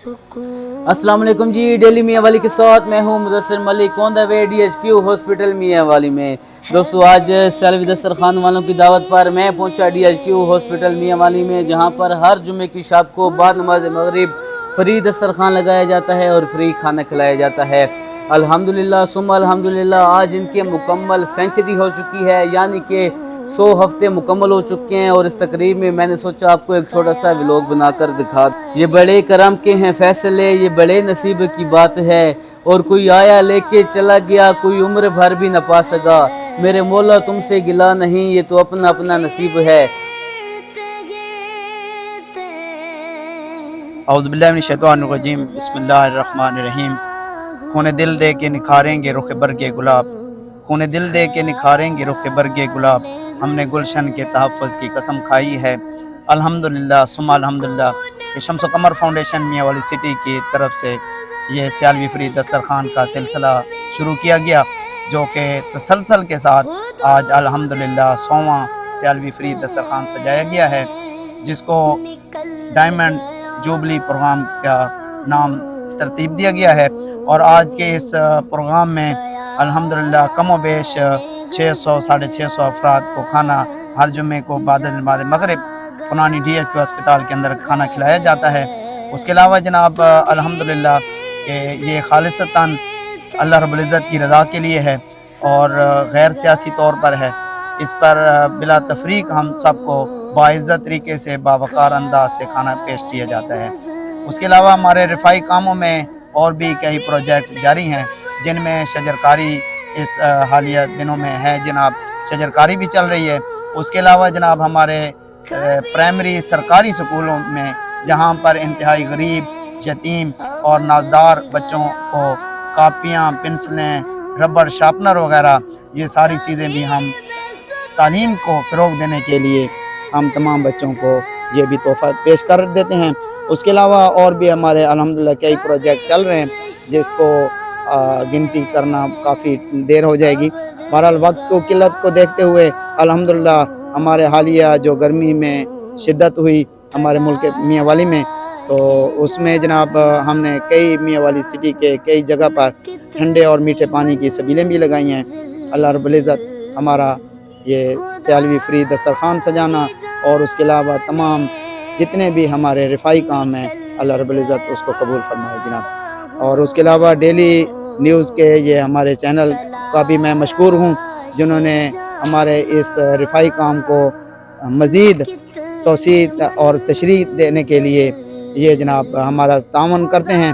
अस्सलाम वालेकुम जी। डेली मियाँ वाली के साथ मैं हूँ Mudassir Malik on the way DHQ hospital मियाँ वाली में। दोस्तों आज सैलवी दस्तरखान वालों की दावत पर मैं पहुँचा DHQ हॉस्पिटल मियाँ वाली में, जहाँ पर हर जुम्मे की शाम को बाद नमाज मगरिब फ्री दस्तरखान लगाया जाता है और फ्री खाना खिलाया जाता है। अल्हम्दुलिल्लाह सुम्मा अल्हम्दुलिल्लाह आज इनके मुकम्मल सेंचुरी हो चुकी है, यानी कि 100 हफ्ते मुकम्मल हो चुके हैं। और इस तकरीब में मैंने सोचा आपको एक छोटा सा व्लॉग बनाकर दिखा। ये बड़े करम के हैं फैसले, ये बड़े नसीब की बात है। और कोई आया लेके चला गया, कोई उम्र भर भी न पा सका। मेरे मौला तुमसे गिला नहीं, ये तो अपना अपना नसीब है। औज़ु बिल्लाहि मिनश शैतानिर रजीम, बिस्मिल्लाहिर रहमानिर रहीम। खूने दिल दे के निखारेंगे रुख बरगे गुलाब, खूने दिल दे के निखारेंगे रुख बरगे गुलाब। हमने गुलशन के तहफ़्फ़ुज़ की कसम खाई है। अल्हम्दुलिल्लाह सुम्मा अल्हम्दुलिल्लाह। ये शम्स कमर फाउंडेशन मियाँ वाली सिटी की तरफ से ये सियालवी फ्री दस्तरखान का सिलसिला शुरू किया गया, जो कि तसलसल के साथ आज अल्हम्दुलिल्लाह 100वां सियालवी फ्री दस्तरखान सजाया गया है, जिसको डायमंड जुबली प्रोग्राम का नाम तरतीब दिया गया है। और आज के इस प्रोग्राम में अल्हम्दुलिल्लाह कमो बेश 600 साढ़े 600 अफराद को खाना हर जुम्मे को बाद नमाज मगरिब पुरानी DHQ अस्पताल के अंदर खाना खिलाया जाता है। उसके अलावा जनाब अल्हम्दुलिल्लाह ये खालिसतन अल्लाह रब्बुल इज़्ज़त की रज़ा के लिए है और गैर सियासी तौर पर है। इस पर बिला तफरीक हम सबको बाइज़्ज़त तरीके से बावकार अंदाज से खाना पेश किया जाता है। उसके अलावा हमारे रिफाई कामों में और भी कई प्रोजेक्ट जारी हैं, जिनमें शजरकारी इस हालिया दिनों में है जनाब, शजरकारी भी चल रही है। उसके अलावा जनाब हमारे प्राइमरी सरकारी स्कूलों में, जहाँ पर इंतहाई गरीब, यतीम और नाजदार बच्चों को कापियाँ, पेंसिलें, रबड़, शार्पनर वगैरह ये सारी चीज़ें भी हम तालीम को फ़रोग़ देने के लिए हम तमाम बच्चों को ये भी तोहफ़ा पेश कर देते हैं। उसके अलावा और भी हमारे अल्हम्दुलिल्लाह कई प्रोजेक्ट चल रहे हैं, जिसको गिनती करना काफ़ी देर हो जाएगी। बहरहाल वक्त को किल्लत को देखते हुए अल्हम्दुलिल्लाह हमारे हालिया जो गर्मी में शिद्दत हुई हमारे मुल्क मियाँ वाली में, तो उसमें जनाब हमने कई मियाँ वाली सिटी के कई जगह पर ठंडे और मीठे पानी की सबीलें भी लगाई हैं। अल्लाह रब्बुल इज़्ज़त हमारा ये सियालवी फ्री दस्तरखान सजाना और उसके अलावा तमाम जितने भी हमारे रिफाई काम हैं अल्लाह रब्बुल इज़्ज़त उसको कबूल फरमाए जनाब। और उसके अलावा डेली न्यूज़ के ये हमारे चैनल का भी मैं मशकूर हूँ, जिन्होंने हमारे इस रिफाई काम को मज़ीद तौसीत और तशरीह देने के लिए ये जनाब हमारा तावन करते हैं।